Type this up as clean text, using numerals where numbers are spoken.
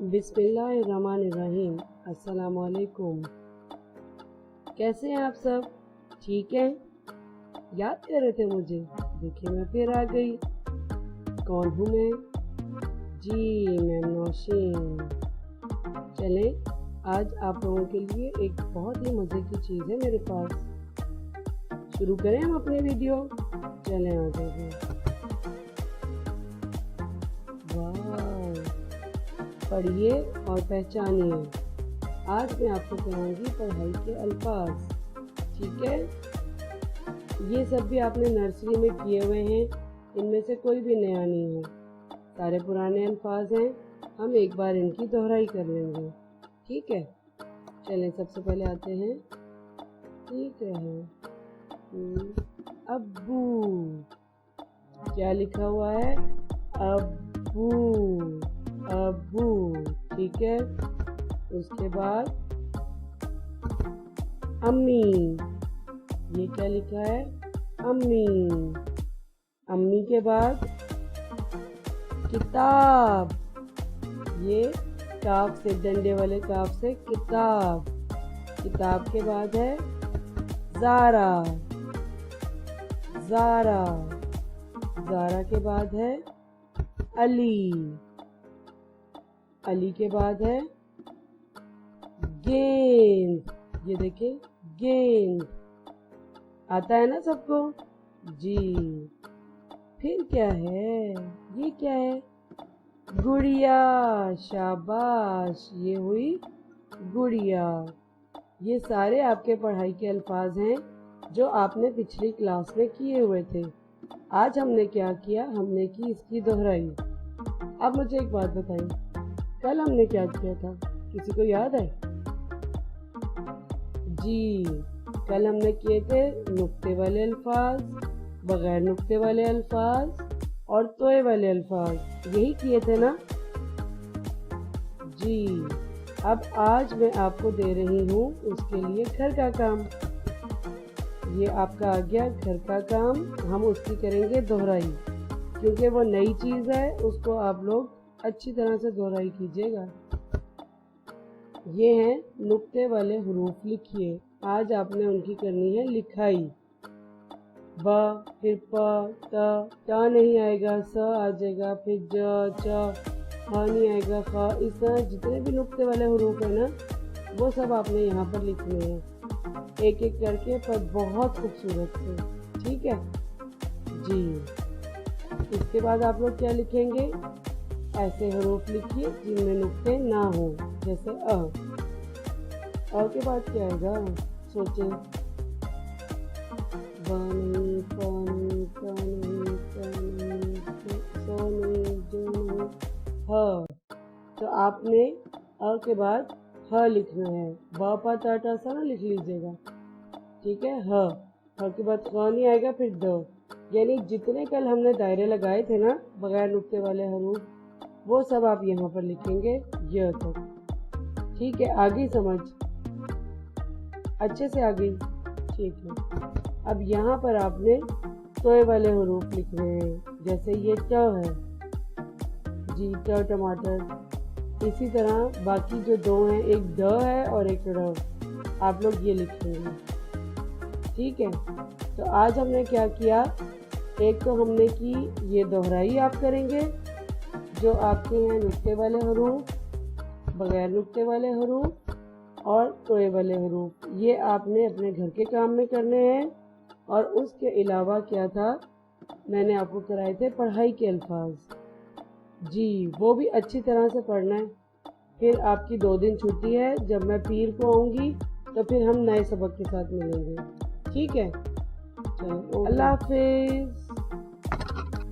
बिस्मिल्लाहिर्रहमानिर्रहीम। अस्सलाम वालेकुम। कैसे हैं आप सब? ठीक हैं? याद कर रहे थे मुझे? देखिए मैं फिर आ गई। कौन हूँ मैं? जी मैं नौशीन। चलें, आज आप लोगों के लिए एक बहुत ही मज़े की चीज़ है मेरे पास। शुरू करें हम अपनी वीडियो। चलें आ जाइए। पढ़िए और पहचानिए। आज मैं आपको कराऊंगी पढ़ाई के अल्फाज। ठीक है? ये सब भी आपने नर्सरी में किए हुए हैं, इनमें से कोई भी नया नहीं है, सारे पुराने अल्फाज हैं। हम एक बार इनकी दोहराई कर लेंगे। ठीक है? चलें सबसे पहले आते हैं। ठीक है, अब्बू। क्या लिखा हुआ है? अब्बू, अब्बू। ठीक है, उसके बाद अम्मी। ये क्या लिखा है? अम्मी। अम्मी के बाद किताब। ये काफ से, डंडे वाले काफ से किताब। किताब के बाद है ज़ारा। ज़ारा। ज़ारा के बाद है अली। अली के बाद है गेंद। ये देखिए गेंद। आता है ना सबको? जी। फिर क्या है? ये क्या है? गुड़िया। शाबाश, ये हुई गुड़िया। ये सारे आपके पढ़ाई के अल्फाज हैं जो आपने पिछली क्लास में किए हुए थे। आज हमने क्या किया? हमने की इसकी दोहराई। अब मुझे एक बात बताइए, कल हमने क्या किया था? किसी को याद है? जी, कल हमने किए थे नुक्ते वाले अल्फाज, बगैर नुक्ते वाले अल्फाज और तोए वाले अल्फाज। यही किए थे ना? जी। अब आज मैं आपको दे रही हूँ उसके लिए घर का काम। ये आपका आ गया घर का काम। हम उसकी करेंगे दोहराई, क्योंकि वो नई चीज़ है, उसको आप लोग अच्छी तरह से दोहराई कीजिएगा। ये हैं नुक्ते वाले हुरूफ। लिखिए। आज आपने उनकी करनी है लिखाई। ब, फिर प, ता नहीं आएगा, स आ जाएगा, फिर ज, च, ख नहीं आएगा, ख। इस तरह जितने भी नुक्ते वाले हुरूफ है ना, वो सब आपने यहाँ पर लिखने हैं, एक एक करके, पर बहुत खूबसूरत से। ठीक है जी। इसके बाद आप लोग क्या लिखेंगे? ऐसे हरूफ लिखिए जिनमें नुक्ते ना हो, जैसे अ के बाद क्या आएगा? सोचें। ब नहीं, प नहीं, क नहीं, क नहीं, सो नहीं, जो नहीं, ह। तो आपने अ के बाद ह लिखना है। ब प त ट स ना लिख लीजिएगा। ठीक है? ह के बाद क नहीं आएगा, फिर द। यानी जितने कल हमने दायरे लगाए थे ना बगैर नुक्ते वाले हरूफ, वो सब आप यहाँ पर लिखेंगे य तक। ठीक है? आगे समझ अच्छे से आ गई? ठीक है। अब यहाँ पर आपने तोए वाले हरूफ लिखने हैं, जैसे ये ट है जी, ट टमाटर। इसी तरह बाकी जो दो हैं, एक ड है और एक र, आप लोग ये लिखेंगे। ठीक है? तो आज हमने क्या किया? एक तो हमने की ये दोहराई आप करेंगे, जो आपके हैं नुक्ते वाले हरूफ, बगैर नुक्ते वाले हरूफ और तोए वाले हरूफ। ये आपने अपने घर के काम में करने हैं। और उसके अलावा क्या था? मैंने आपको कराए थे पढ़ाई के अल्फाज। जी, वो भी अच्छी तरह से पढ़ना है। फिर आपकी 2 दिन छुट्टी है, जब मैं पीर को आऊँगी तो फिर हम नए सबक के साथ मिलेंगे। ठीक है? चलो, अल्लाह हाफिज़।